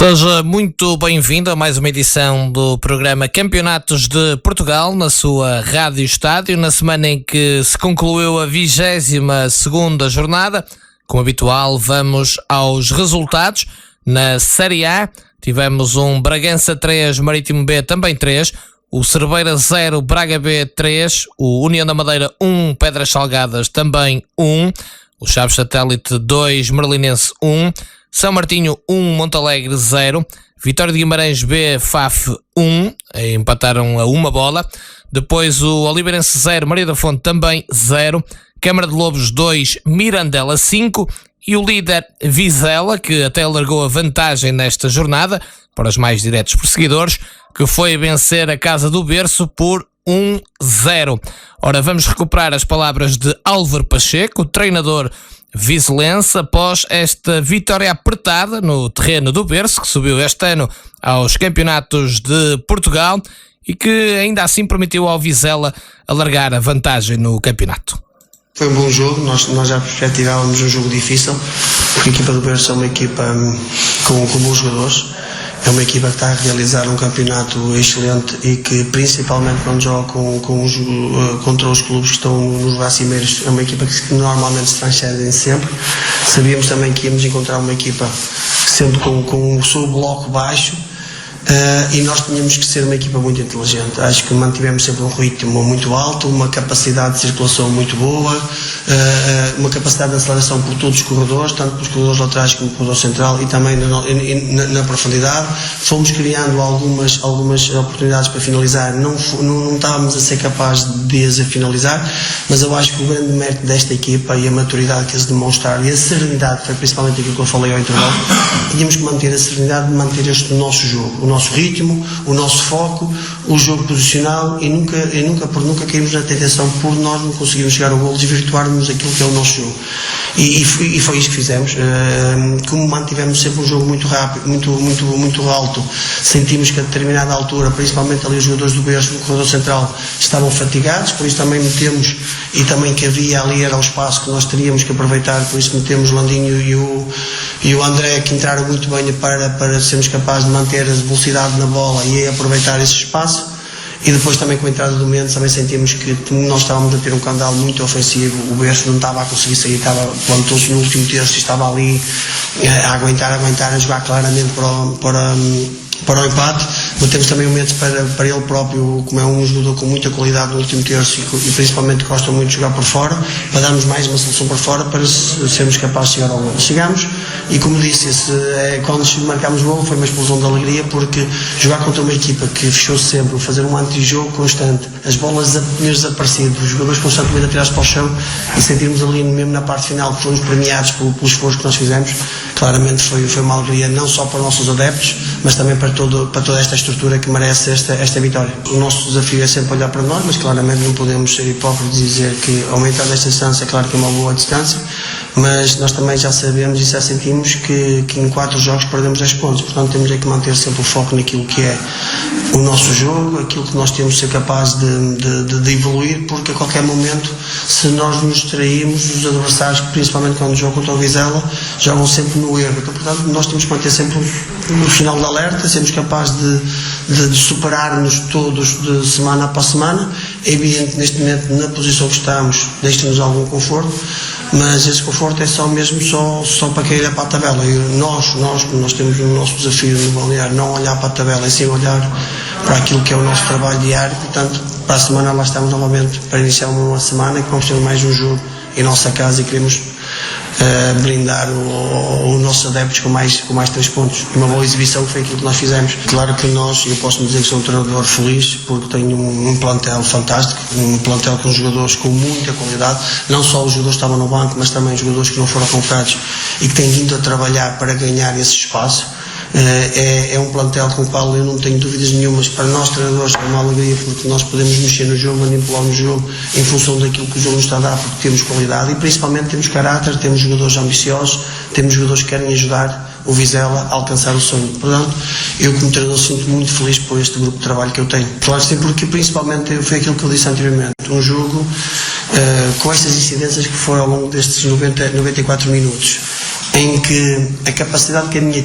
Seja muito bem-vindo a mais uma edição do programa Campeonatos de Portugal na sua Rádio Estádio, na semana em que se concluiu a 22ª jornada. Como habitual, vamos aos resultados. Na Série A tivemos um Bragança 3, Marítimo B também 3, o Cerveira 0, Braga B 3, o União da Madeira 1, Pedras Salgadas também 1, o Chaves Satélite 2, Merlinense 1, São Martinho 1, Montalegre 0, Vitória de Guimarães B, FAF 1, empataram a uma bola. Depois o Oliveirense 0, Maria da Fonte também 0, Câmara de Lobos 2, Mirandela 5 e o líder Vizela, que até alargou a vantagem nesta jornada para os mais diretos perseguidores, que foi vencer a Casa do Berço por 1-0. Ora, vamos recuperar as palavras de Álvaro Pacheco, treinador vizelense, após esta vitória apertada no terreno do Berço, que subiu este ano aos Campeonatos de Portugal e que ainda assim permitiu ao Vizela alargar a vantagem no campeonato. Foi um bom jogo, nós já perspectivávamos um jogo difícil, porque a equipa do Berço é uma equipa com bons jogadores, é uma equipa que está a realizar um campeonato excelente e que, principalmente quando joga contra os clubes que estão nos lugares cimeiros, é uma equipa que normalmente se transcendem sempre. Sabíamos também que íamos encontrar uma equipa sempre com o seu bloco baixo, e nós tínhamos que ser uma equipa muito inteligente. Acho que mantivemos sempre um ritmo muito alto, uma capacidade de circulação muito boa, uma capacidade de aceleração por todos os corredores, tanto pelos corredores laterais como pelo corredor central e também na profundidade. Fomos criando algumas oportunidades para finalizar, não estávamos a ser capazes de as finalizar, mas eu acho que o grande mérito desta equipa e a maturidade que eles demonstraram e a serenidade, foi principalmente aquilo que eu falei ao intervalo, tínhamos que manter a serenidade de manter este nosso jogo, o nosso ritmo, o nosso foco, o jogo posicional e nunca caímos na tentação por nós não conseguirmos chegar ao gol, desvirtuarmos aquilo que é o nosso jogo. E foi isso que fizemos. Como mantivemos sempre um jogo muito rápido, muito alto, sentimos que a determinada altura, principalmente ali os jogadores do Berço no corredor central, estavam fatigados, por isso também metemos, e também que havia ali era o espaço que nós teríamos que aproveitar, por isso metemos o Landinho e o André, que entraram muito bem para sermos capazes de manter a velocidade na bola e aproveitar esse espaço. E depois também com a entrada do Mendes também sentimos que nós estávamos a ter um candal muito ofensivo, o Berço não estava a conseguir sair, plantou-se no último terço e estava ali a aguentar, a jogar claramente para o empate. Temos também o Mendes para ele próprio, como é um jogador com muita qualidade no último terço e principalmente gosta muito de jogar por fora, para darmos mais uma solução por fora para sermos capazes de chegar ao gol. Chegamos e, como disse, quando marcámos o gol foi uma explosão de alegria, porque jogar contra uma equipa que fechou sempre, fazer um anti-jogo constante, as bolas tinham desaparecido, os jogadores constantemente a tirar-se para o chão e sentirmos ali mesmo na parte final que fomos premiados pelo esforço que nós fizemos, claramente foi uma alegria não só para os nossos adeptos, mas também para toda esta estrutura que merece esta vitória. O nosso desafio é sempre olhar para nós, mas claramente não podemos ser hipócritas e dizer que aumentando esta distância, claro que é uma boa distância, mas nós também já sabemos e já sentimos que em 4 jogos perdemos 10 pontos, portanto temos que manter sempre o foco naquilo que é o nosso jogo, aquilo que nós temos de ser capazes de evoluir, porque a qualquer momento, se nós nos distrairmos, os adversários, principalmente quando jogam contra o Vizela, jogam sempre no erro. Então, portanto, nós temos que manter sempre o sinal de alerta, sermos capazes de superar-nos todos de semana para semana. É evidente que neste momento, na posição que estamos, deixa-nos algum conforto, mas esse conforto é só para quem olha para a tabela. E nós temos o nosso desafio no balneário, não olhar para a tabela, e sim olhar para aquilo que é o nosso trabalho diário. Portanto, para a semana lá estamos novamente para iniciar uma semana que vamos ter mais um jogo em nossa casa e queremos brindar os nossos adeptos com mais 3 pontos. Uma boa exibição, que foi aquilo que nós fizemos. Claro que eu posso dizer que sou um treinador feliz, porque tenho um plantel fantástico, um plantel com jogadores com muita qualidade, não só os jogadores que estavam no banco, mas também os jogadores que não foram convocados e que têm vindo a trabalhar para ganhar esse espaço. É um plantel com o qual eu não tenho dúvidas nenhumas. Para nós treinadores é uma alegria, porque nós podemos mexer no jogo, manipular no jogo em função daquilo que o jogo nos está a dar, porque temos qualidade e principalmente temos caráter, temos jogadores ambiciosos, temos jogadores que querem ajudar o Vizela a alcançar o sonho. Portanto, eu como treinador sinto muito feliz por este grupo de trabalho que eu tenho. Claro, sim, porque principalmente foi aquilo que eu disse anteriormente, um jogo com estas incidências que foram ao longo destes 94 minutos. em que a capacidade que a minha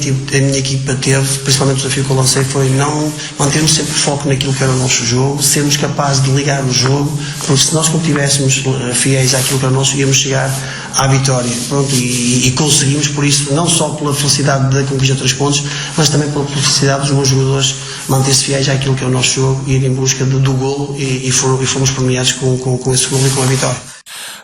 equipa teve, principalmente o desafio que eu lancei, foi não mantermos sempre foco naquilo que era o nosso jogo, sermos capazes de ligar o jogo, porque se nós continuássemos fiéis àquilo que era o nosso, íamos chegar à vitória. Pronto, e conseguimos, por isso, não só pela felicidade da conquista de 3 pontos, mas também pela felicidade dos meus jogadores manter-se fiéis àquilo que é o nosso jogo, ir em busca do golo e fomos premiados com esse golo e com a vitória.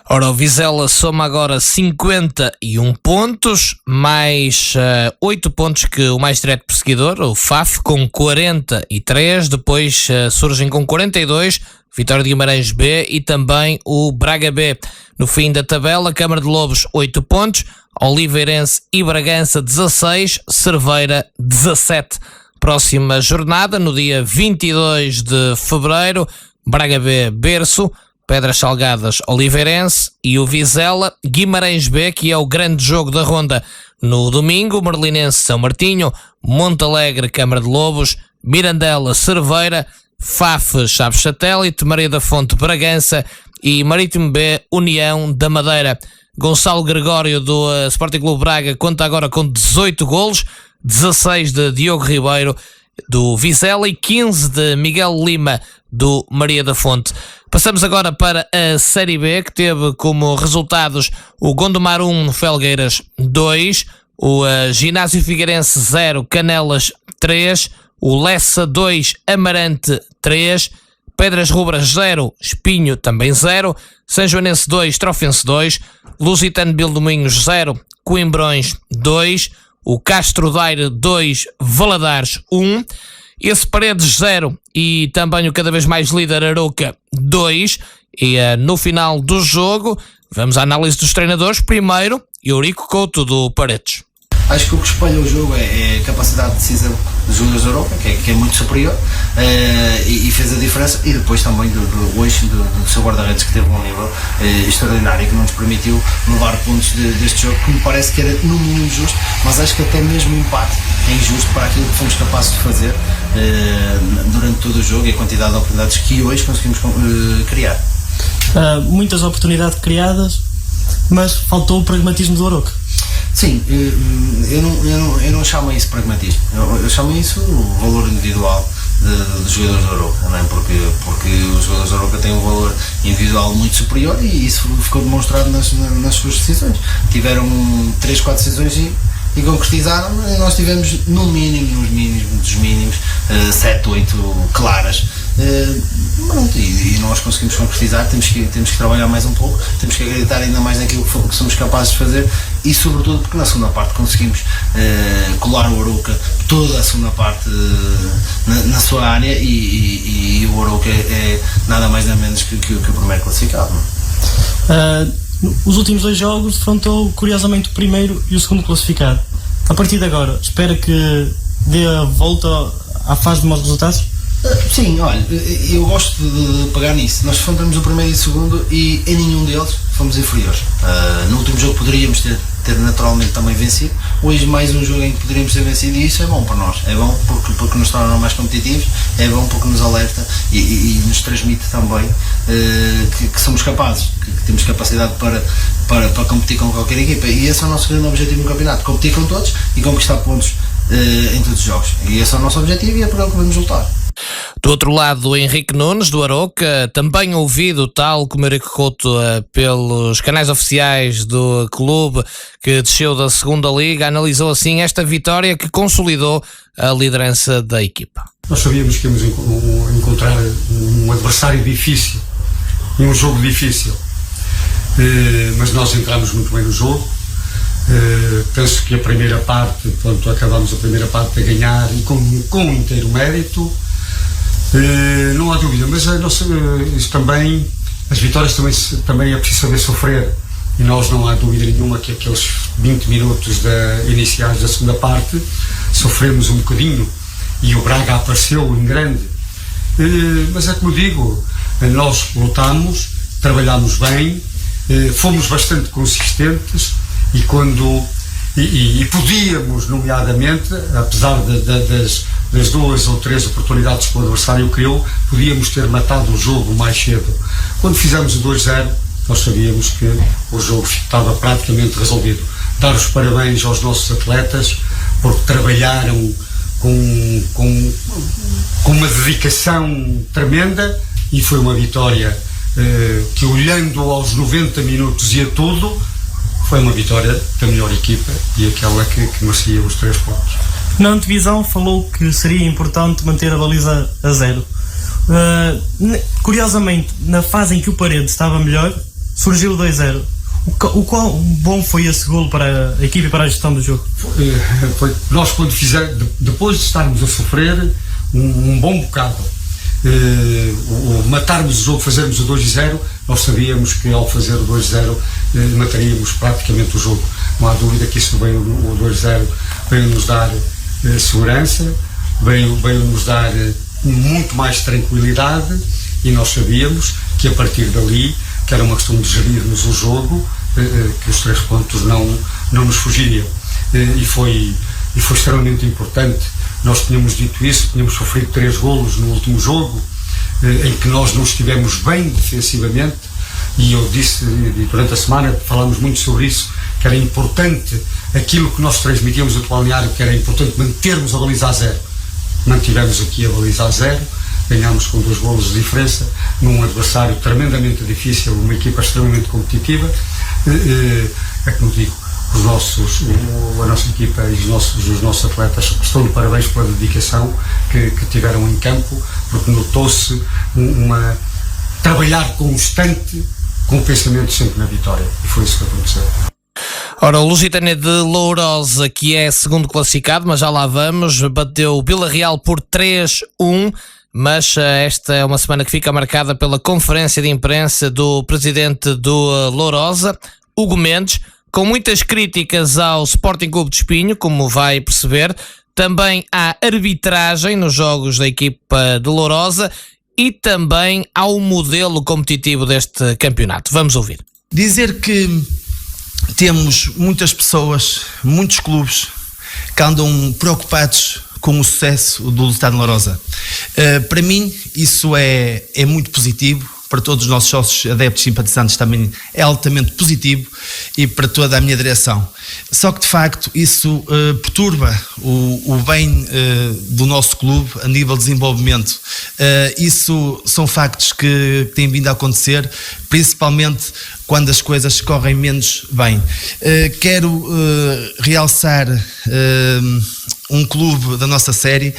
Ora, o Vizela soma agora 51 pontos, mais 8 pontos que o mais direto perseguidor, o FAF, com 43, depois surgem com 42, Vitória de Guimarães B e também o Braga B. No fim da tabela, Câmara de Lobos 8 pontos, Oliveirense e Bragança 16, Cerveira 17. Próxima jornada, no dia 22 de fevereiro, Braga B, Berço, Pedras Salgadas, Oliveirense e o Vizela, Guimarães B, que é o grande jogo da ronda. No domingo, Merlinense, São Martinho, Montalegre, Câmara de Lobos, Mirandela, Cerveira, FAF, Chaves Satélite, Maria da Fonte, Bragança e Marítimo B, União da Madeira. Gonçalo Gregório do Sporting Clube Braga conta agora com 18 golos, 16 de Diogo Ribeiro do Vizela e 15 de Miguel Lima do Maria da Fonte. Passamos agora para a Série B, que teve como resultados o Gondomar 1, Felgueiras 2, o Ginásio Figueirense 0, Canelas 3, o Lessa 2, Amarante 3, Pedras Rubras 0, Espinho também 0, São Joanense 2, Trofense 2, Lusitano Bildominhos 0, Coimbrões 2, o Castro Daire 2, Valadares 1, esse Paredes 0 e também o cada vez mais líder Arouca 2. E no final do jogo vamos à análise dos treinadores. Primeiro, Eurico Couto do Paredes. Acho que o que espelha o jogo é a capacidade de decisão dos jogadores da Arouca, que é muito superior, e fez a diferença, e depois também do seu guarda-redes, que teve um nível extraordinário e que não nos permitiu levar pontos deste jogo, que me parece que era no mínimo justo, mas acho que até mesmo o empate é injusto para aquilo que fomos capazes de fazer durante todo o jogo e a quantidade de oportunidades que hoje conseguimos criar. Muitas oportunidades criadas, mas faltou o pragmatismo do Arouca. Sim, eu não chamo isso pragmatismo, eu chamo isso o valor individual dos jogadores da Arouca, não é? Porque os jogadores da Arouca têm um valor individual muito superior e isso ficou demonstrado nas suas decisões. Tiveram 3, 4 decisões e concretizaram, e nós tivemos no mínimo, nos mínimos dos mínimos, 7, 8 claras. E nós conseguimos concretizar, temos que trabalhar mais um pouco, temos que acreditar ainda mais naquilo que somos capazes de fazer e sobretudo porque na segunda parte conseguimos colar o Arouca toda a segunda parte na sua área e o Arouca é nada mais nem menos que o primeiro classificado. Os últimos 2 jogos defrontou curiosamente o primeiro e o segundo classificado. A partir de agora, espera que dê a volta à fase de maus resultados? Sim, olha, eu gosto de pegar nisso. Nós enfrentamos o primeiro e o segundo e em nenhum deles fomos inferiores. No último jogo poderíamos ter naturalmente também vencido. Hoje mais um jogo em que poderíamos ter vencido e isso é bom para nós. É bom porque nos torna mais competitivos, é bom porque nos alerta e nos transmite também que somos capazes, que temos capacidade para competir com qualquer equipa. E esse é o nosso grande objetivo no campeonato, competir com todos e conquistar pontos em todos os jogos. E esse é o nosso objetivo e é por ele que vamos lutar. Do outro lado, o Henrique Nunes, do Arouca, também ouvido, tal como Eurico Couto, pelos canais oficiais do clube que desceu da segunda liga, analisou assim esta vitória que consolidou a liderança da equipa. Nós sabíamos que íamos encontrar um adversário difícil e um jogo difícil, mas nós entramos muito bem no jogo. Penso que a primeira parte, portanto, acabamos a primeira parte a ganhar e com inteiro mérito. Não há dúvida, mas isso também, as vitórias também é preciso saber sofrer e nós não há dúvida nenhuma que aqueles 20 minutos iniciais da segunda parte sofremos um bocadinho e o Braga apareceu em grande, mas é como digo, nós lutamos, trabalhamos bem, fomos bastante consistentes e podíamos, nomeadamente, apesar das 2 ou 3 oportunidades que o adversário criou, podíamos ter matado o jogo mais cedo. Quando fizemos o 2-0, nós sabíamos que o jogo estava praticamente resolvido. Dar os parabéns aos nossos atletas, porque trabalharam com uma dedicação tremenda, e foi uma vitória que, olhando aos 90 minutos e a tudo, foi uma vitória da melhor equipa e aquela que merecia os 3 pontos. Na antevisão falou que seria importante manter a baliza a 0. Curiosamente, na fase em que o Paredes estava melhor, surgiu o 2-0. O quão bom foi esse golo para a equipe e para a gestão do jogo? Nós, quando depois de estarmos a sofrer um bom bocado, matarmos o jogo, fazermos o 2-0, nós sabíamos que ao fazer o 2-0 mataríamos praticamente o jogo. Não há dúvida que isso veio, o 2-0 veio-nos dar segurança, veio-nos dar muito mais tranquilidade, e nós sabíamos que a partir dali, que era uma questão de gerirmos o jogo, que os 3 pontos não nos fugiriam. E foi extremamente importante. Nós tínhamos dito isso, tínhamos sofrido 3 golos no último jogo, em que nós não estivemos bem defensivamente, e eu disse, e durante a semana falámos muito sobre isso, que era importante aquilo que nós transmitíamos do balneário, que era importante mantermos a baliza a 0. Mantivemos aqui a baliza a 0, ganhámos com 2 golos de diferença, num adversário tremendamente difícil, uma equipa extremamente competitiva. É como digo, a nossa equipa e os nossos atletas estão de parabéns pela dedicação que tiveram em campo, porque notou-se trabalhar constante, com o pensamento sempre na vitória, e foi isso que aconteceu. Ora, o Lusitânia de Lourosa, que é segundo classificado, mas já lá vamos, bateu o Vila Real por 3-1, mas esta é uma semana que fica marcada pela conferência de imprensa do presidente do Lourosa, Hugo Mendes, com muitas críticas ao Sporting Clube de Espinho, como vai perceber. Também há arbitragem nos jogos da equipa de Lourosa e também ao modelo competitivo deste campeonato. Vamos ouvir. Dizer que temos muitas pessoas, muitos clubes que andam preocupados com o sucesso do Lusitano Lourosa. Para mim isso é muito positivo, para todos os nossos sócios, adeptos e simpatizantes também é altamente positivo, e para toda a minha direção. Só que de facto isso perturba o bem do nosso clube a nível de desenvolvimento. Isso são factos que têm vindo a acontecer, principalmente quando as coisas correm menos bem. Quero realçar um clube da nossa série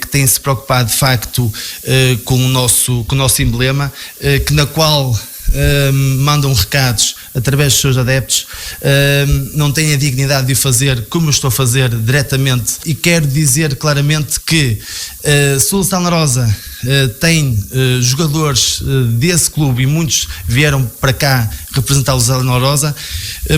que tem se preocupado de facto com o nosso emblema, na qual mandam recados através dos seus adeptos, não têm a dignidade de o fazer como eu estou a fazer diretamente, e quero dizer claramente que se o Lusitano Lourosa tem jogadores desse clube, e muitos vieram para cá representar o Lusitano Lourosa,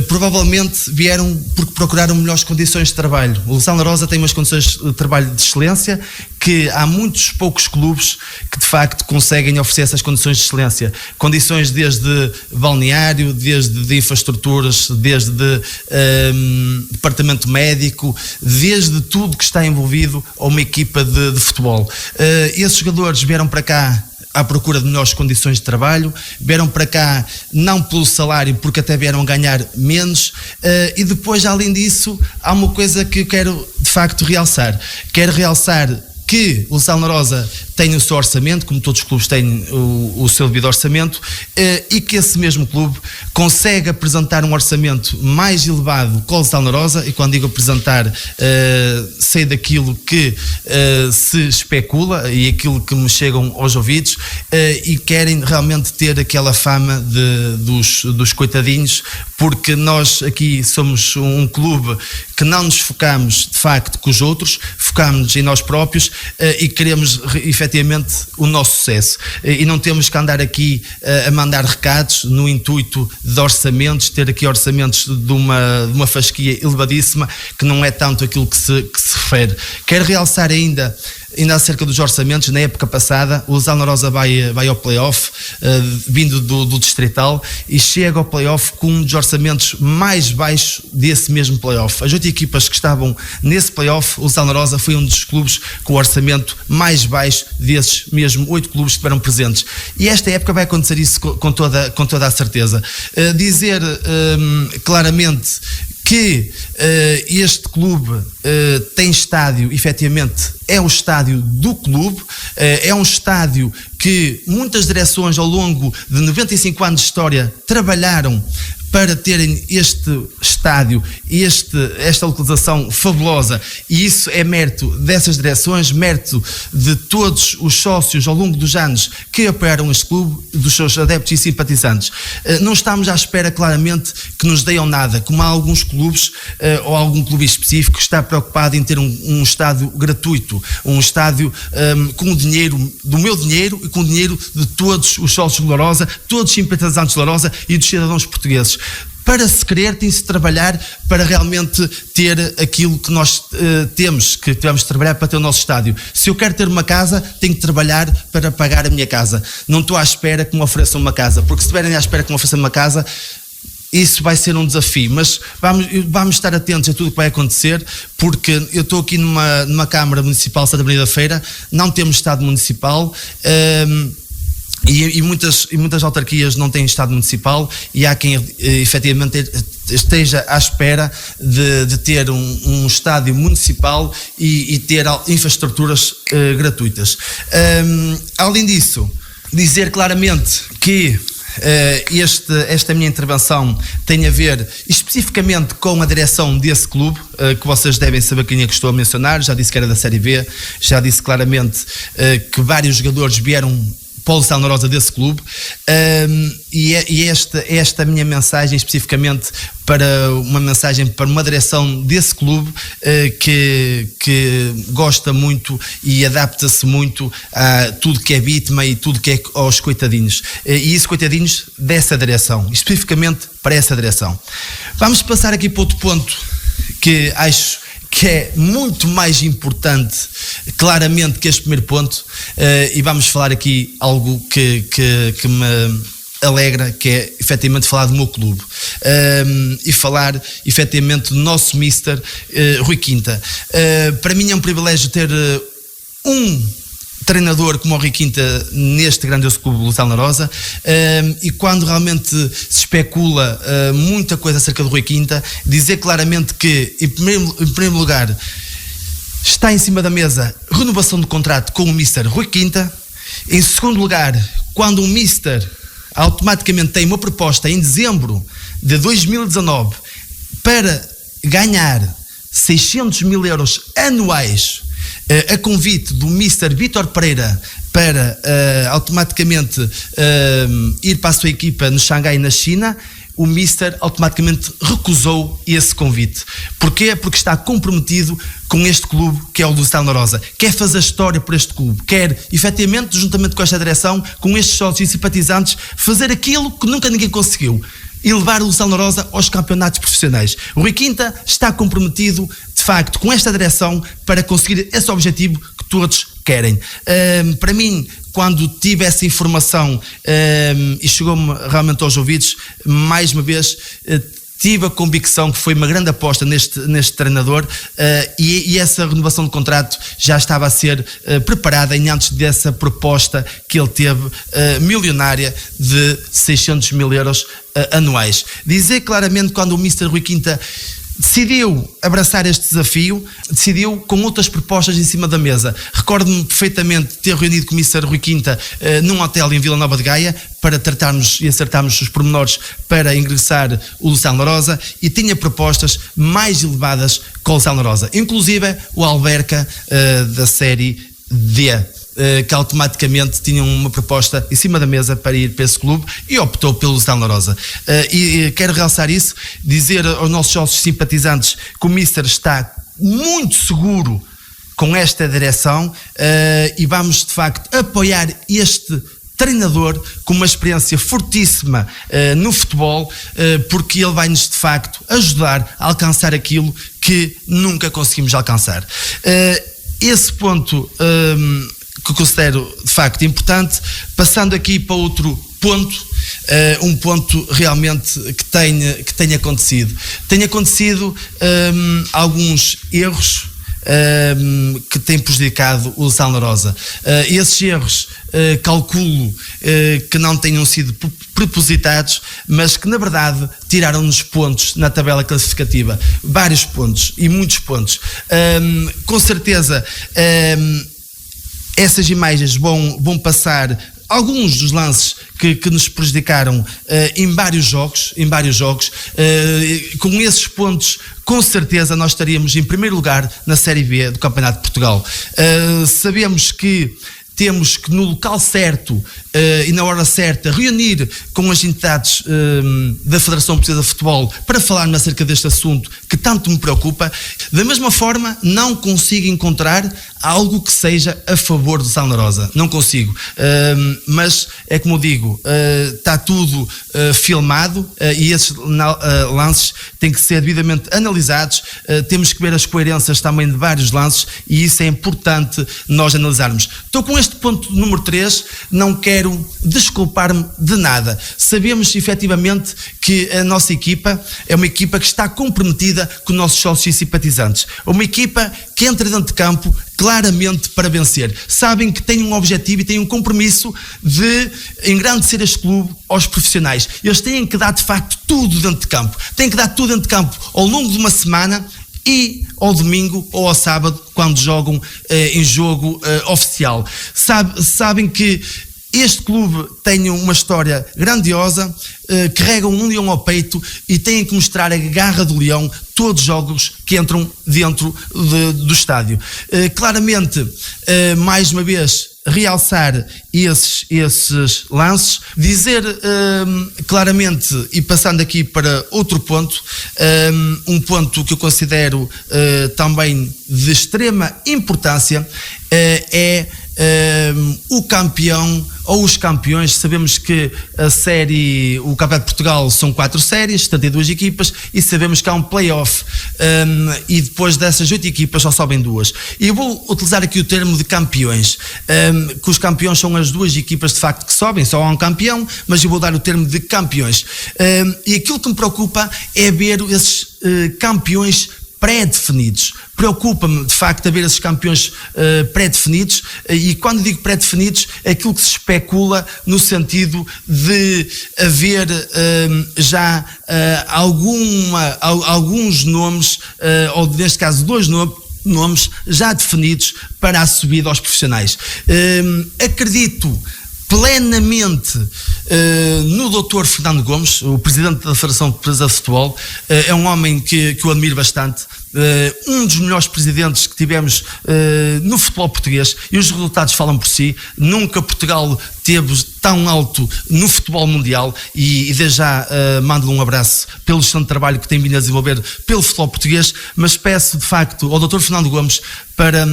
provavelmente vieram porque procuraram melhores condições de trabalho. O Lusitano Lourosa tem umas condições de trabalho de excelência que há muitos poucos clubes que de facto conseguem oferecer essas condições de excelência. Condições desde balneário, desde de infraestruturas, desde departamento médico, desde tudo que está envolvido a uma equipa de futebol. Esses jogadores vieram para cá à procura de melhores condições de trabalho, vieram para cá não pelo salário, porque até vieram ganhar menos, e depois, além disso, há uma coisa que eu quero de facto realçar. Quero realçar que o Lusitano Lourosa tem o seu orçamento, como todos os clubes têm o seu devido orçamento, e que esse mesmo clube consegue apresentar um orçamento mais elevado com o Lusitano Lourosa, e quando digo apresentar, sei daquilo que se especula e aquilo que me chegam aos ouvidos, e querem realmente ter aquela fama dos coitadinhos, porque nós aqui somos um clube que não nos focamos de facto com os outros, focamos em nós próprios, e queremos efetivamente o nosso sucesso, e não temos que andar aqui a mandar recados no intuito de orçamentos, ter aqui orçamentos de uma fasquia elevadíssima, que não é tanto aquilo que se refere. Quero realçar ainda ainda acerca dos orçamentos, na época passada, o Lousada Lourosa vai ao play-off, vindo do Distrital, e chega ao play-off com um dos orçamentos mais baixos desse mesmo play-off. As 8 equipas que estavam nesse play-off, o Lousada Lourosa foi um dos clubes com o orçamento mais baixo desses mesmo 8 clubes que estiveram presentes. E esta época vai acontecer isso com toda a certeza. Dizer claramente que este clube tem estádio, efetivamente é o estádio do clube, é um estádio que muitas direções ao longo de 95 anos de história trabalharam para terem este estádio, esta localização fabulosa, e isso é mérito dessas direções, mérito de todos os sócios ao longo dos anos que apoiaram este clube, dos seus adeptos e simpatizantes. Não estamos à espera claramente que nos deem nada, como há alguns clubes ou algum clube específico que está preocupado em ter um estádio gratuito, um estádio com o dinheiro, do meu dinheiro e com o dinheiro de todos os sócios de Lourosa, todos os simpatizantes de Lourosa e dos cidadãos portugueses. Para se querer, tem-se de trabalhar para realmente ter aquilo que nós temos de trabalhar para ter o nosso estádio. Se eu quero ter uma casa, tenho que trabalhar para pagar a minha casa. Não estou à espera que me ofereçam uma casa, porque se estiverem à espera que me ofereçam uma casa, isso vai ser um desafio, mas vamos estar atentos a tudo o que vai acontecer, porque eu estou aqui numa Câmara Municipal de Santa Maria da Feira, não temos Estado Municipal, e muitas autarquias não têm Estado Municipal, e há quem efetivamente esteja à espera de ter um estádio municipal e ter infraestruturas gratuitas. Além disso, dizer claramente que esta minha intervenção tem a ver especificamente com a direção desse clube, que vocês devem saber quem é que estou a mencionar. Já disse que era da Série B, já disse claramente que vários jogadores vieram para o Lousada Lourosa desse clube, e esta minha mensagem especificamente para uma direção desse clube que gosta muito e adapta-se muito a tudo que é vítima e tudo que é aos coitadinhos, e isso, coitadinhos, dessa direção, especificamente para essa direção. Vamos passar aqui para outro ponto que acho que é muito mais importante, claramente, que este primeiro ponto, e vamos falar aqui algo que me alegra, que é efetivamente falar do meu clube, e falar efetivamente do nosso mister Rui Quinta. Para mim é um privilégio ter um treinador como o Rui Quinta neste grandioso clube do Lousada Lourosa, e quando realmente se especula muita coisa acerca do Rui Quinta, dizer claramente que em primeiro lugar está em cima da mesa renovação do contrato com o mister Rui Quinta. Em segundo lugar, quando o mister automaticamente tem uma proposta em dezembro de 2019 para ganhar 600 mil euros anuais, a convite do Mr. Vítor Pereira para automaticamente ir para a sua equipa no Xangai, na China, o Mister automaticamente recusou esse convite. Porquê? Porque está comprometido com este clube que é o Lousada Lourosa, quer fazer história por este clube, quer efetivamente, juntamente com esta direção, com estes sócios e simpatizantes, fazer aquilo que nunca ninguém conseguiu, e levar o Lousada Lourosa aos campeonatos profissionais. O Rui Quinta está comprometido, de facto, com esta direção para conseguir esse objetivo que todos querem. Para mim, quando tive essa informação e chegou-me realmente aos ouvidos, mais uma vez tive a convicção que foi uma grande aposta neste treinador, e essa renovação de contrato já estava a ser preparada antes dessa proposta que ele teve, milionária, de 600 mil euros anuais. Dizer claramente, quando o Mr. Rui Quinta decidiu abraçar este desafio, decidiu com outras propostas em cima da mesa. Recordo-me perfeitamente de ter reunido com o Mr. Rui Quinta num hotel em Vila Nova de Gaia para tratarmos e acertarmos os pormenores para ingressar o Lousada Lourosa, e tinha propostas mais elevadas com o Lousada Lourosa, inclusive o Alverca da Série D, que automaticamente tinham uma proposta em cima da mesa para ir para esse clube, e optou pelo Lousada Lourosa. E quero realçar isso, dizer aos nossos sócios simpatizantes que o Mister está muito seguro com esta direção, e vamos de facto apoiar este treinador com uma experiência fortíssima no futebol, porque ele vai-nos de facto ajudar a alcançar aquilo que nunca conseguimos alcançar. esse ponto que eu considero de facto importante. Passando aqui para outro ponto, um ponto realmente que tem acontecido. Tem acontecido alguns erros que têm prejudicado o Sal Narosa. Esses erros calculo que não tenham sido propositados, mas que na verdade tiraram-nos pontos na tabela classificativa, vários pontos e muitos pontos. Com certeza essas imagens vão passar alguns dos lances que nos prejudicaram em vários jogos. Com esses pontos, com certeza nós estaríamos em primeiro lugar na Série B do Campeonato de Portugal. Sabemos que temos que no local certo e na hora certa reunir com as entidades da Federação Portuguesa de Futebol para falarmos acerca deste assunto que tanto me preocupa. Da mesma forma, não consigo encontrar algo que seja a favor do Sal Narosa. Não consigo. Mas é como eu digo, está tudo filmado e esses lances têm que ser devidamente analisados. Temos que ver as coerências também de vários lances e isso é importante nós analisarmos. Estou com este ponto número 3, não quero desculpar-me de nada. Sabemos efetivamente que a nossa equipa é uma equipa que está comprometida com os nossos sócios e simpatizantes. É uma equipa que entra dentro de campo claramente para vencer. Sabem que têm um objetivo e têm um compromisso de engrandecer este clube aos profissionais. Eles têm que dar de facto tudo dentro de campo. Têm que dar tudo dentro de campo ao longo de uma semana e ao domingo ou ao sábado, quando jogam em jogo oficial. Sabem que este clube tem uma história grandiosa, carregam um leão ao peito e têm que mostrar a garra do leão todos os jogos que entram dentro do estádio. Claramente, mais uma vez, realçar esses lances, dizer claramente, e passando aqui para outro ponto, um ponto que eu considero também de extrema importância, é o campeão ou os campeões. Sabemos que o Campeonato de Portugal são 4 séries, 72 equipas, e sabemos que há um play-off e depois dessas 8 equipas só sobem 2. E eu vou utilizar aqui o termo de campeões, que os campeões são as 2 equipas de facto que sobem, só há um campeão, mas eu vou dar o termo de campeões. E aquilo que me preocupa é ver esses campeões pré-definidos. Preocupa-me de facto haver esses campeões pré-definidos, e quando digo pré-definidos é aquilo que se especula no sentido de haver já alguns nomes, ou neste caso 2 nomes já definidos para a subida aos profissionais. Acredito plenamente no Dr. Fernando Gomes, o Presidente da Federação Portuguesa de Futebol. É um homem que eu admiro bastante, um dos melhores presidentes que tivemos no futebol português, e os resultados falam por si. Nunca Portugal teve tão alto no futebol mundial, e desde já mando-lhe um abraço pelo excelente trabalho que tem vindo a desenvolver pelo futebol português, mas peço de facto ao Dr. Fernando Gomes para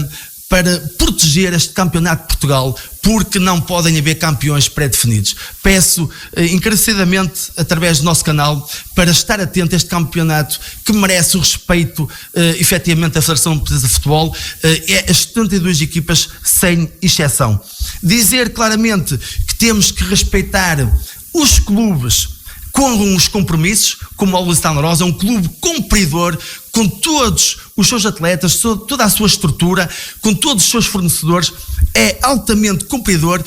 proteger este Campeonato de Portugal, porque não podem haver campeões pré-definidos. Peço encarecidamente, através do nosso canal, para estar atento a este campeonato que merece o respeito, efetivamente, da Federação Portuguesa de Futebol, as 72 equipas sem exceção. Dizer claramente que temos que respeitar os clubes com os compromissos, como o Sal Narosa, é um clube cumpridor com todos os seus atletas, toda a sua estrutura, com todos os seus fornecedores, é altamente cumpridor,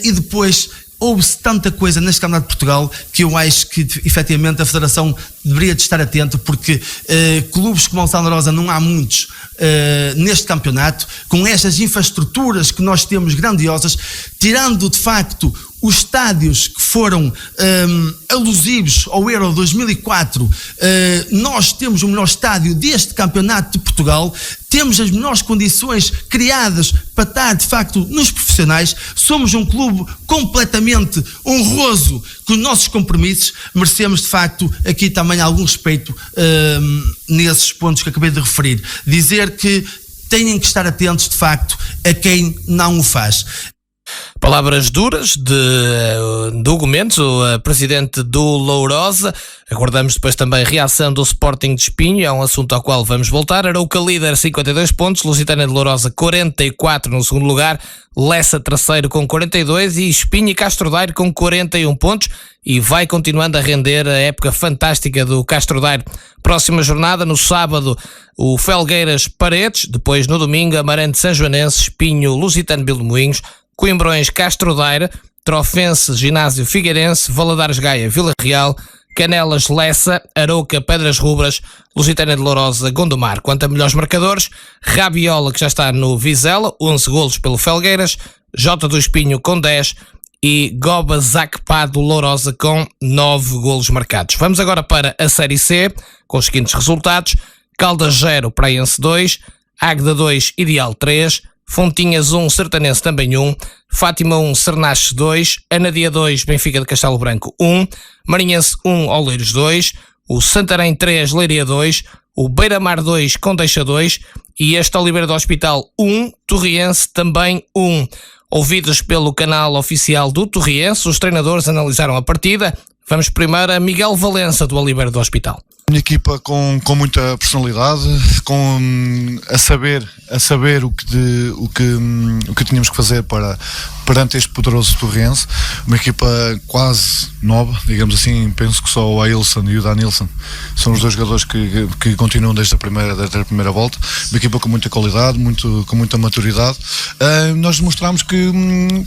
e depois houve-se tanta coisa neste Campeonato de Portugal que eu acho que efetivamente a Federação deveria de estar atenta, porque clubes como o Sal Narosa não há muitos neste campeonato, com estas infraestruturas que nós temos grandiosas, tirando de facto os estádios que foram alusivos ao Euro 2004, nós temos o melhor estádio deste Campeonato de Portugal, temos as melhores condições criadas para estar de facto nos profissionais, somos um clube completamente honroso com os nossos compromissos, merecemos de facto aqui também algum respeito nesses pontos que acabei de referir. Dizer que têm que estar atentos de facto a quem não o faz. Palavras duras de Hugo Mendes, o presidente do Lourosa. Aguardamos depois também a reação do Sporting de Espinho, é um assunto ao qual vamos voltar. Arouca líder, 52 pontos, Lusitânia de Lourosa 44 no segundo lugar, Lessa terceiro com 42 e Espinho e Castro Daire com 41 pontos, e vai continuando a render a época fantástica do Castro Daire. Próxima jornada, no sábado, o Felgueiras Paredes, depois no domingo, Amarante Sanjoanense, Espinho, Lusitano Vilmoinhos, Coimbrões Castro Daire, Trofense Ginásio Figueirense, Valadares Gaia Vila Real, Canelas Lessa, Arouca Pedras Rubras, Lusitânia de Lourosa Gondomar. Quanto a melhores marcadores, Rabiola, que já está no Vizela, 11 golos pelo Felgueiras, Jota do Espinho com 10 e Goba Zacpá do Lourosa com 9 golos marcados. Vamos agora para a Série C, com os seguintes resultados: Caldas 0, Praense 2, Águeda 2, Ideal 3, Fontinhas 1, Sertanense também 1, Fátima 1, Sernaches 2, Anadia 2, Benfica de Castelo Branco 1, Marinhense 1, Oleiros 2, o Santarém 3, Leiria 2, o Beira-Mar 2, Condeixa 2 e este Oliveira do Hospital 1, Torriense também 1. Ouvidos pelo canal oficial do Torriense, os treinadores analisaram a partida. Vamos primeiro a Miguel Valença, do Oliveira do Hospital. Minha equipa com muita personalidade, a saber o que tínhamos que fazer perante este poderoso Torrense. Uma equipa quase nova, digamos assim. Penso que só o Ailson e o Danilson são os dois jogadores que continuam desde a primeira volta. Uma equipa com muita qualidade, com muita maturidade. Nós demonstramos que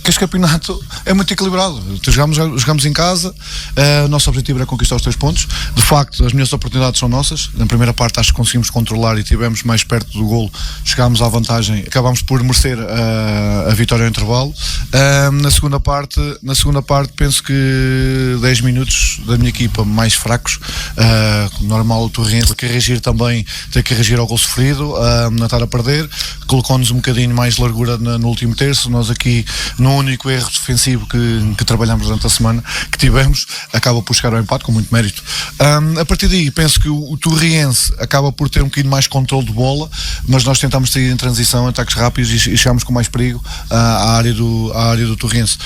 este campeonato é muito equilibrado. Jogamos em casa, o nosso objetivo era conquistar os 3 pontos. De facto, as minhas oportunidades são nossas. Na primeira parte acho que conseguimos controlar e estivemos mais perto do golo, chegámos à vantagem, acabámos por merecer a vitória ao intervalo. Na segunda parte penso que 10 minutos da minha equipa mais fracos, normal o Torrense ter que reagir ao gol sofrido, não estar a perder, colocou-nos um bocadinho mais de largura no último terço. Nós aqui, no único erro defensivo que trabalhamos durante a semana, que tivemos, acaba por chegar ao empate com muito mérito. A partir daí penso que o Torriense acaba por ter um bocadinho mais controle de bola, mas nós tentámos sair em transição, ataques rápidos e chegámos com mais perigo à área do Torriense.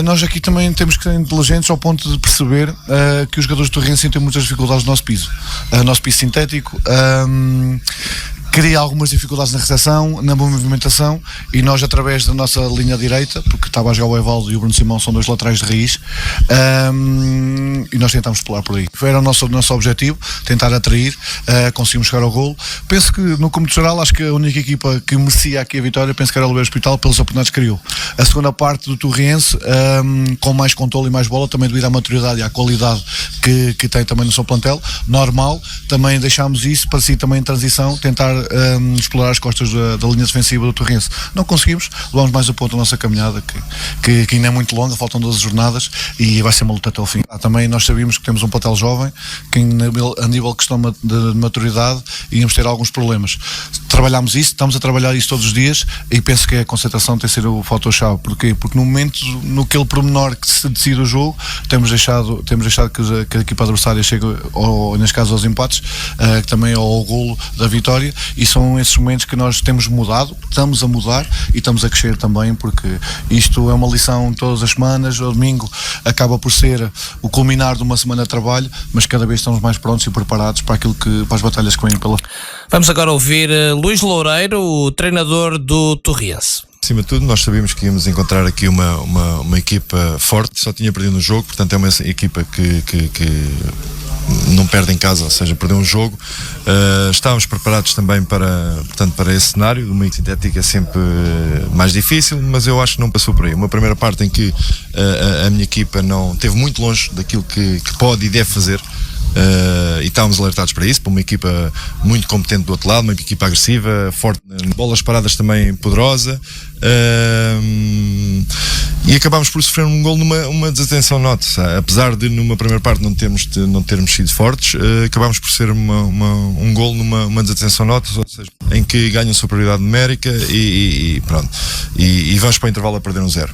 Nós aqui também temos que ser inteligentes ao ponto de perceber que os jogadores do Torriense têm muitas dificuldades no nosso piso. Nosso piso sintético cria algumas dificuldades na recepção, na movimentação, e nós, através da nossa linha direita, porque estava a jogar o Evaldo e o Bruno Simão, são 2 laterais de raiz, e nós tentámos pular por aí. Era o nosso objetivo, tentar atrair, conseguimos chegar ao golo. Penso que, no cômputo geral, acho que a única equipa que merecia aqui a vitória, penso que era o Oliveira Hospital, pelas oportunidades que criou. A segunda parte do Torriense, com mais controle e mais bola, também devido à maturidade e à qualidade que tem também no seu plantel, normal, também deixámos isso para si também em transição, tentar explorar as costas da linha defensiva do Torrense. Não conseguimos, levamos mais a ponto a nossa caminhada, que ainda é muito longa, faltam 12 jornadas e vai ser uma luta até ao fim. Também nós sabíamos que temos um plantel jovem, que a nível de questão de maturidade íamos ter alguns problemas. Trabalhámos isso, estamos a trabalhar isso todos os dias, e penso que a concentração tem sido o fator-chave. Porquê? Porque no momento, naquele pormenor que se decide o jogo, temos deixado que a equipa adversária chegue, neste caso, aos empates, que também ao golo da vitória. E são esses momentos que nós temos mudado, estamos a mudar e estamos a crescer também, porque isto é uma lição todas as semanas. O domingo acaba por ser o culminar de uma semana de trabalho, mas cada vez estamos mais prontos e preparados para as batalhas que vêm pela. Vamos agora ouvir Luís Loureiro, o treinador do Torriense. Acima de tudo, nós sabíamos que íamos encontrar aqui uma equipa forte, só tinha perdido no jogo, portanto é uma equipa que não perde em casa, ou seja, perdeu um jogo. Estávamos preparados também para esse cenário. Uma sintética é sempre mais difícil, mas eu acho que não passou por aí. Uma primeira parte em que a minha equipa não esteve muito longe daquilo que pode e deve fazer. E estávamos alertados para isso, para uma equipa muito competente do outro lado, uma equipa agressiva, forte, bolas paradas também poderosa, e acabámos por sofrer um gol numa desatenção nossa. Apesar de numa primeira parte não termos sido fortes, acabámos por ser um gol numa desatenção nossa, ou seja, em que ganham superioridade numérica e pronto, e vamos para o intervalo a perder 1-0,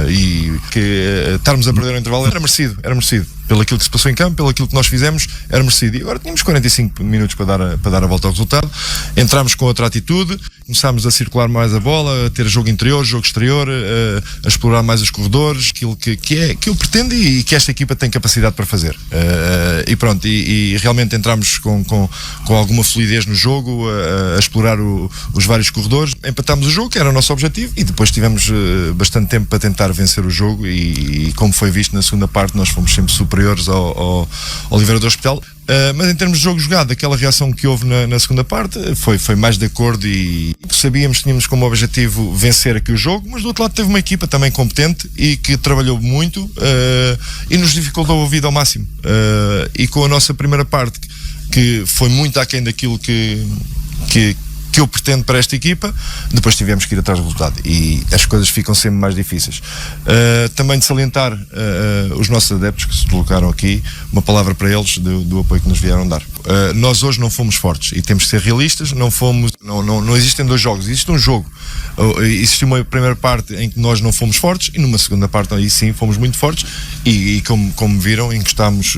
e que estarmos a perder o intervalo era merecido. Pelo aquilo que se passou em campo, pelo aquilo que nós fizemos, era merecido. E agora tínhamos 45 minutos para dar a volta ao resultado. Entramos com outra atitude, começámos a circular mais a bola, ter jogo interior, jogo exterior, a explorar mais os corredores, aquilo que eu pretendo e que esta equipa tem capacidade para fazer. E pronto, e realmente entramos com alguma fluidez no jogo, a explorar os vários corredores, empatámos o jogo, que era o nosso objetivo, e depois tivemos bastante tempo para tentar vencer o jogo, e como foi visto na segunda parte, nós fomos sempre superiores ao Oliveira do Hospital. Mas em termos de jogo jogado, aquela reação que houve na segunda parte foi mais de acordo, e sabíamos que tínhamos como objetivo vencer aqui o jogo, mas do outro lado teve uma equipa também competente e que trabalhou muito e nos dificultou a vida ao máximo, e com a nossa primeira parte, que foi muito aquém daquilo que eu pretendo para esta equipa, depois tivemos que ir atrás do resultado e as coisas ficam sempre mais difíceis. Também de salientar os nossos adeptos que se colocaram aqui, uma palavra para eles do apoio que nos vieram dar. Nós hoje não fomos fortes e temos que ser realistas, não existem dois jogos, existe um jogo. Existiu uma primeira parte em que nós não fomos fortes e numa segunda parte aí sim fomos muito fortes e como viram, encostámos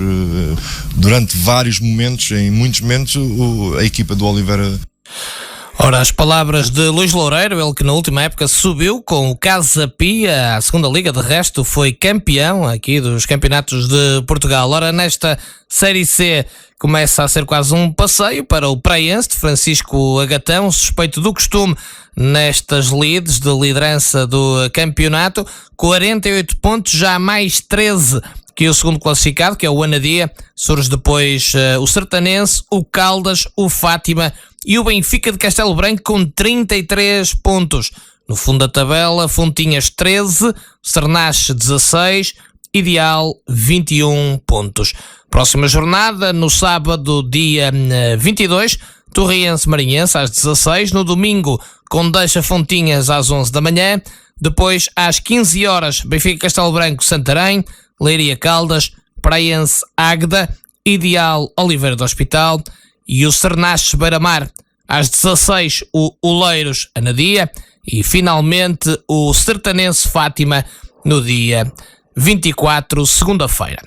durante vários momentos, em muitos momentos, a equipa do Oliveira. Ora, as palavras de Luís Loureiro, ele que na última época subiu com o Casa Pia à segunda liga, de resto foi campeão aqui dos campeonatos de Portugal. Ora, nesta Série C começa a ser quase um passeio para o Praense de Francisco Agatão, suspeito do costume nestas leads de liderança do campeonato, 48 pontos, já mais 13 que o segundo classificado, que é o Anadia. Surge depois o Sertanense, o Caldas, o Fátima e o Benfica de Castelo Branco com 33 pontos. No fundo da tabela, Fontinhas 13, Sernache 16, Ideal 21 pontos. Próxima jornada, no sábado, dia 22, Torriense Marinhense às 16, no domingo, Condeixa Fontinhas às 11 da manhã, depois às 15 horas, Benfica Castelo Branco Santarém, Leiria Caldas, Praense Águeda, Ideal Oliveira do Hospital e o Sernache Beira-Mar. Às 16, o Oleiros Anadia e finalmente o Sertanense Fátima no dia 24, segunda-feira.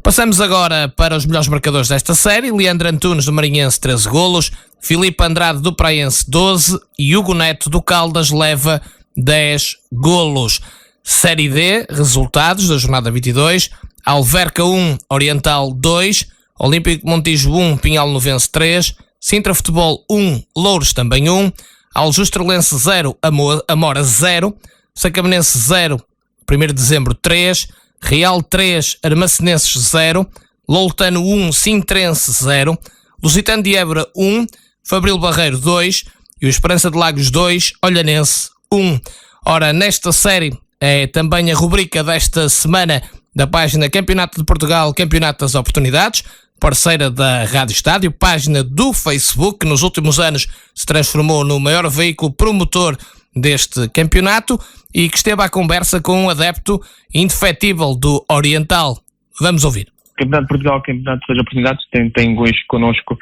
Passamos agora para os melhores marcadores desta série. Leandro Antunes do Marinhense 13 golos, Filipe Andrade do Praense 12 e Hugo Neto do Caldas leva 10 golos. Série D, resultados da jornada 22, Alverca 1, Oriental 2, Olímpico Montijo 1, Pinhal Novense 3, Sintra Futebol 1, Louros também 1, Aljustrelense 0, Amora 0, Sacamenense 0, 1 de dezembro 3, Real 3, Armacenenses 0, Loutano 1, Sintrense 0, Lusitano de Évora 1, Fabril Barreiro 2 e o Esperança de Lagos 2, Olhanense 1. Ora, nesta série é também a rubrica desta semana da página Campeonato de Portugal, Campeonato das Oportunidades, parceira da Rádio Estádio, página do Facebook, que nos últimos anos se transformou no maior veículo promotor deste campeonato e que esteve à conversa com um adepto indefetível do Oriental. Vamos ouvir. Campeonato de Portugal, Campeonato das Oportunidades, tem hoje connosco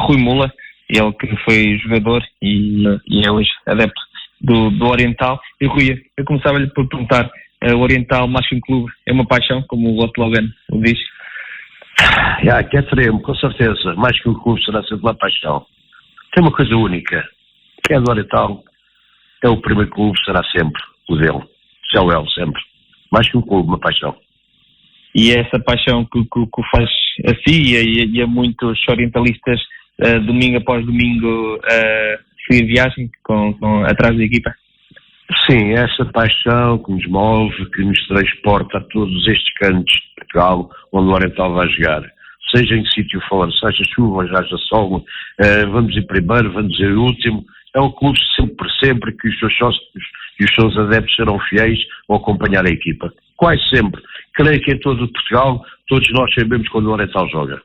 Rui Mula, ele que foi jogador e é hoje adepto do Oriental. E Rui, eu começava-lhe por perguntar, o Oriental mais que um clube é uma paixão, como o slogan o diz? Que é extremo, com certeza, mais que um clube será sempre uma paixão. Tem uma coisa única, que é do Oriental, é o primeiro clube, será sempre o dele, Céu sempre, mais que um clube, uma paixão. E é essa paixão que faz a si e a muitos orientalistas domingo após domingo seguir viagem atrás da equipa? Sim, essa paixão que nos move, que nos transporta a todos estes cantos de Portugal onde o Oriental vai jogar. Seja em sítio for, seja chuva, seja sol, vamos em primeiro, vamos em último. É um clube sempre que os seus sócios e os seus adeptos serão fiéis ao acompanhar a equipa. Quase sempre. Creio que em todo o Portugal todos nós sabemos quando o Oriental joga.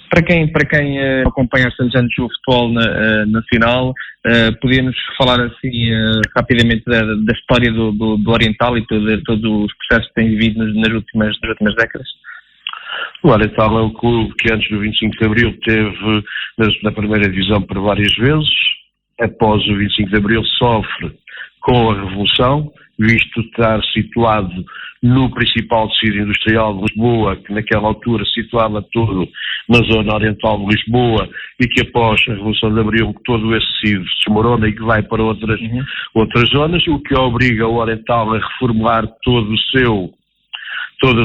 Para quem acompanha há tantos anos o futebol nacional, podia-nos falar assim rapidamente da história do Oriental e todos os processos que tem vivido nas últimas décadas? O Oriental é um clube que antes do 25 de Abril teve na primeira divisão por várias vezes. Após o 25 de Abril sofre com a Revolução, visto estar situado no principal tecido industrial de Lisboa, que naquela altura situava tudo na zona oriental de Lisboa, e que após a Revolução de Abril todo esse tecido se desmorona e que vai para outras zonas, o que obriga o Oriental a reformular todas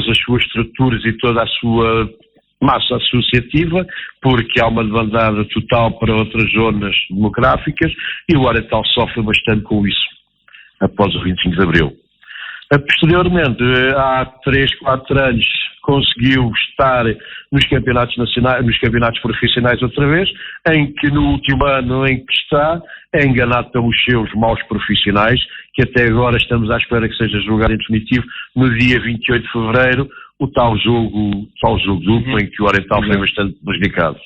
as suas estruturas e toda a sua massa associativa, porque há uma demandada total para outras zonas demográficas, e o Oriental sofre bastante com isso, após o 25 de Abril. Posteriormente, há 3-4 anos, conseguiu estar nos campeonatos nacionais, nos campeonatos profissionais outra vez, em que no último ano em que está, é enganado pelos seus maus profissionais, que até agora estamos à espera que seja julgado em definitivo, no dia 28 de fevereiro, o tal jogo duplo, em que o Oriental foi bastante prejudicado.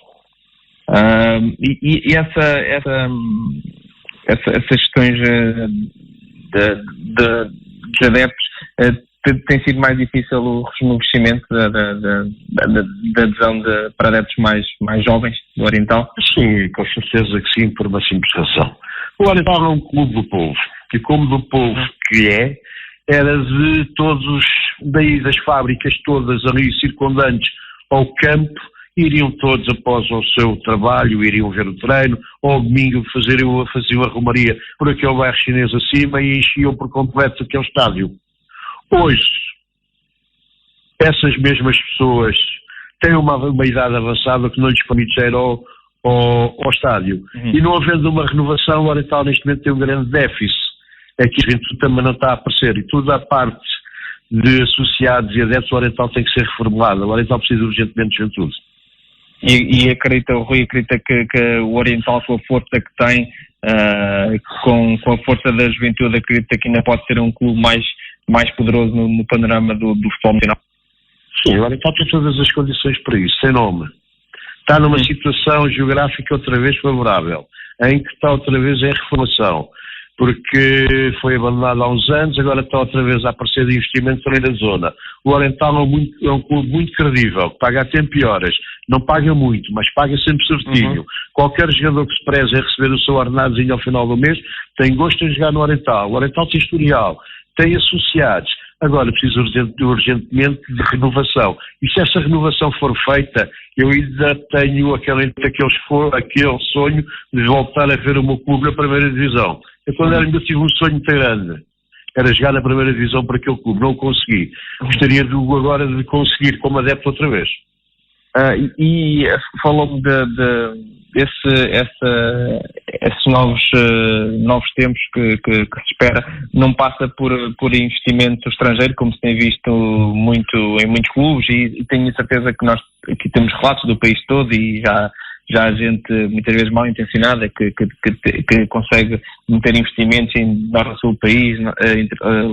E essas questões dos adeptos, tem sido mais difícil o rejuvenescimento da adesão para adeptos mais jovens do Oriental? Sim, com certeza que sim, por uma simples razão. O Oriental é um clube do povo, e como do povo que era de todos, daí das fábricas todas ali circundantes ao campo, iriam todos após o seu trabalho, iriam ver o treino, ou ao domingo faziam a romaria por aquele bairro chinês acima e enchiam por completo aquele estádio. Hoje, essas mesmas pessoas têm uma idade avançada que não lhes permite ir ao estádio. E não havendo uma renovação, o Oriental neste momento tem um grande déficit. É que a gente também não está a aparecer. E toda a parte de associados e adeptos, o Oriental tem que ser reformulado. O Oriental precisa urgentemente de juventude. E o Rui acredita que o Oriental, com a força que tem, com a força da juventude, acredita que ainda pode ser um clube mais poderoso no panorama do futebol nacional? Sim, o Oriental tem todas as condições para isso, sem nome. Está numa situação geográfica outra vez favorável, em que está outra vez em reformação, porque foi abandonado há uns anos, agora está outra vez a aparecer de investimento também na zona. O Oriental é um clube muito credível, que paga a tempo e horas, não paga muito, mas paga sempre certinho. Qualquer jogador que se preze a receber o seu ordenadozinho ao final do mês, tem gosto em jogar no Oriental. O Oriental tem historial, tem associados, agora precisa urgentemente de renovação. E se essa renovação for feita, eu ainda tenho aquele sonho de voltar a ver o meu clube na primeira divisão. Eu quando ainda tive um sonho muito grande, era jogar na primeira divisão para aquele clube, não o consegui. Gostaria agora de conseguir como adepto outra vez. E falou-me esses novos tempos que se espera, não passa por investimento estrangeiro, como se tem visto muito em muitos clubes, e tenho certeza que nós aqui temos relatos do país todo, e já há gente muitas vezes mal intencionada que consegue meter investimentos em norte-sul do país,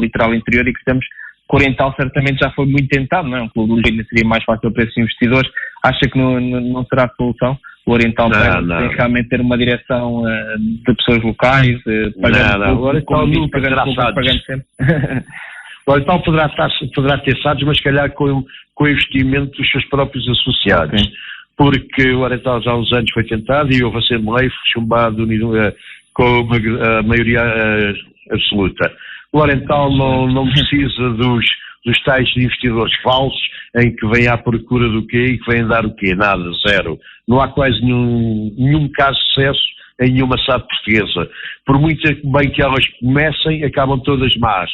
litoral interior, e que estamos. O Oriental certamente já foi muito tentado, não é? Um clube de Lisboa seria mais fácil para esses investidores. Acha que não será a solução? O Oriental tem que realmente ter uma direção de pessoas locais, pagando o Oriental nunca terá SADs. O Oriental poderá ter SADs, mas se calhar com o investimento dos seus próprios associados. Okay. Porque o Oriental já há uns anos foi tentado e houve a Assembleia chumbado com a maioria absoluta. O Oriental não precisa dos tais investidores falsos em que vêm à procura do quê e que vêm dar o quê? Nada, zero. Não há quase nenhum caso de sucesso em nenhuma SAD portuguesa. Por muito bem que elas comecem, acabam todas más.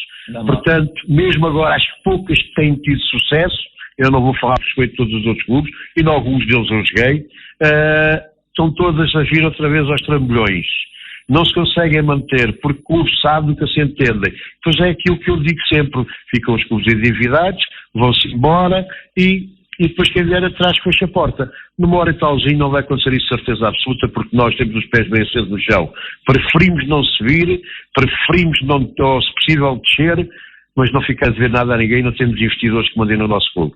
Portanto, mesmo agora as poucas que têm tido sucesso, eu não vou falar a respeito de todos os outros clubes, e em alguns deles eu joguei, estão todas a vir outra vez aos trambolhões. Não se conseguem manter, porque o clube sabe do que se entendem. Pois é aquilo que eu digo sempre, ficam os clubes endividados, vão-se embora e depois quem vier atrás fecha a porta. No Orientalzinho não vai acontecer isso de certeza absoluta, porque nós temos os pés bem acesos no chão. Preferimos não subir, preferimos não, se possível, descer, mas não ficar a dever nada a ninguém, não temos investidores que mandem no nosso clube.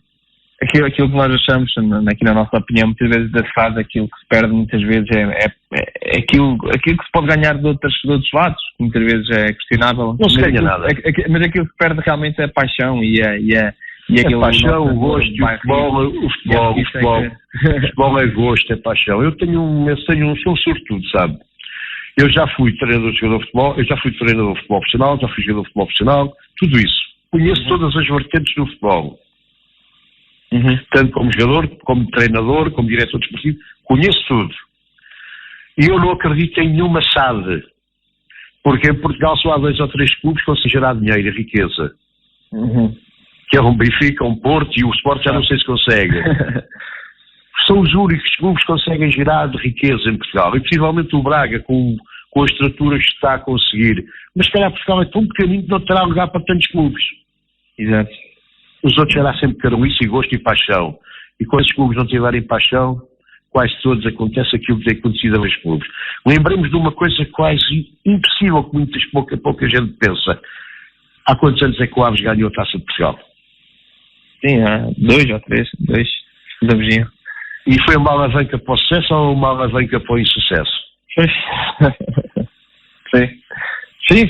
Aquilo que nós achamos, aqui na nossa opinião, muitas vezes da fase, aquilo que se perde muitas vezes é aquilo que se pode ganhar de outros lados, que muitas vezes é questionável. Não se ganha nada. Mas aquilo que se perde realmente é a paixão e a paixão, o gosto, o futebol é gosto, é paixão. Eu sou um sortudo, sabe? Eu já fui treinador de jogador de futebol, eu já fui treinador de futebol profissional, já fui jogador de futebol profissional, tudo isso. Conheço todas as vertentes do futebol. Tanto como jogador, como treinador, como diretor desportivo, conheço tudo. E eu não acredito em nenhuma SAD. Porque em Portugal só há 2 ou 3 clubes que conseguem gerar dinheiro e riqueza. Que é um Benfica, um Porto e o Sport já não sei se consegue. São os únicos clubes que conseguem gerar de riqueza em Portugal. E possivelmente o Braga, com a estrutura que está a conseguir. Mas se calhar Portugal é tão pequenino que não terá lugar para tantos clubes. Exato. Os outros já sempre terão isso e gosto e paixão. E quando os clubes não tiverem paixão, quase todos acontece aquilo que tem acontecido aos clubes. Lembremos de uma coisa quase impossível que pouca gente pensa. Há quantos anos é que o Aves ganhou a Taça de Portugal? Sim, há 2 ou 3, Davezinho. E foi uma alavanca para o sucesso ou uma alavanca para o insucesso? Sim,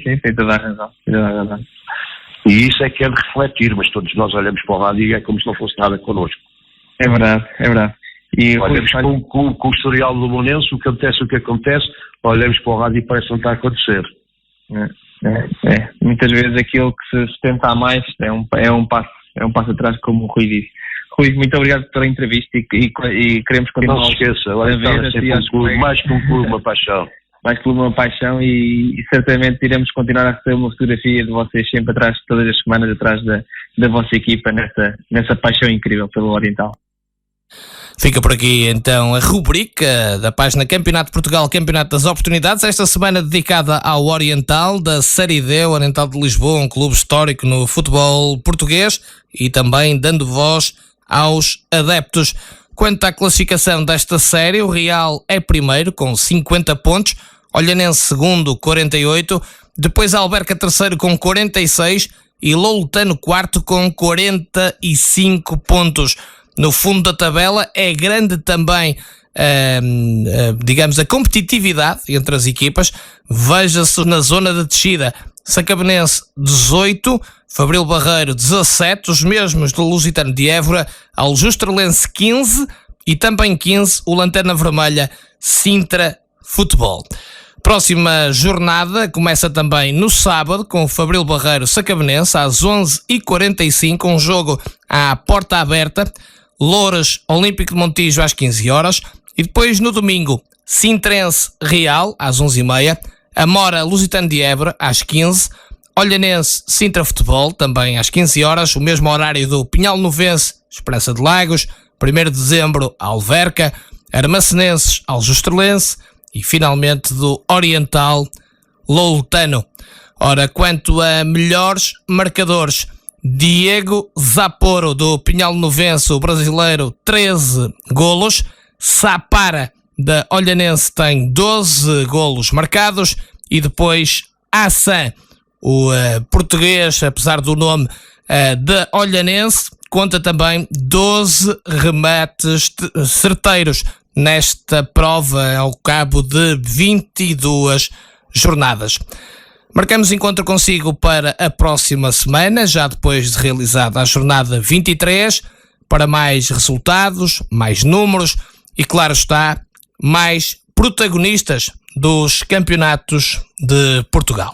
tem toda a razão. E isso é que é de refletir, mas todos nós olhamos para o lado e é como se não fosse nada connosco. É verdade. E olhamos com o historial do Bolonense, o que acontece, olhamos para o lado e parece que não está a acontecer. Muitas vezes aquilo que se tenta a mais é um passo atrás, como o Rui disse. Rui, muito obrigado pela entrevista e queremos continuar. Não se esqueça, agora está sempre um clube, mais que um clube, uma paixão. Mais que uma paixão e certamente iremos continuar a receber uma fotografia de vocês sempre atrás, todas as semanas, atrás da vossa equipa nessa paixão incrível pelo Oriental. Fica por aqui então a rubrica da página Campeonato de Portugal, Campeonato das Oportunidades, esta semana dedicada ao Oriental da Série D, o Oriental de Lisboa, um clube histórico no futebol português e também dando voz aos adeptos. Quanto à classificação desta série, o Real é primeiro com 50 pontos, Olhanense segundo, 48, depois Alverca terceiro com 46 e Loutano quarto com 45 pontos. No fundo da tabela é grande também, digamos, a competitividade entre as equipas. Veja-se na zona de descida, Sacabenense 18, Fabril Barreiro 17, os mesmos do Lusitano de Évora, Aljustrelense 15 e também 15 o Lanterna Vermelha Sintra Futebol. Próxima jornada começa também no sábado com o Fabril Barreiro Sacabenense às 11h45, um jogo à porta aberta, Louras Olímpico de Montijo às 15 horas e depois no domingo Sintrense Real às 11h30, Amora Lusitano de Évora às 15, Olhanense Sintra Futebol também às 15 horas, o mesmo horário do Pinhal Novense Esperança de Lagos, 1º de dezembro Alverca, Armacenenses Aljustrelense e finalmente do Oriental Loutano. Ora, quanto a melhores marcadores, Diego Zaporo do Pinhal Novense, o brasileiro, 13 golos, Sapara da Olhanense tem 12 golos marcados e depois Assan, o português, apesar do nome da Olhanense, conta também 12 remates certeiros nesta prova ao cabo de 22 jornadas. Marcamos encontro consigo para a próxima semana, já depois de realizada a jornada 23, para mais resultados, mais números e, claro está, mais protagonistas dos campeonatos de Portugal.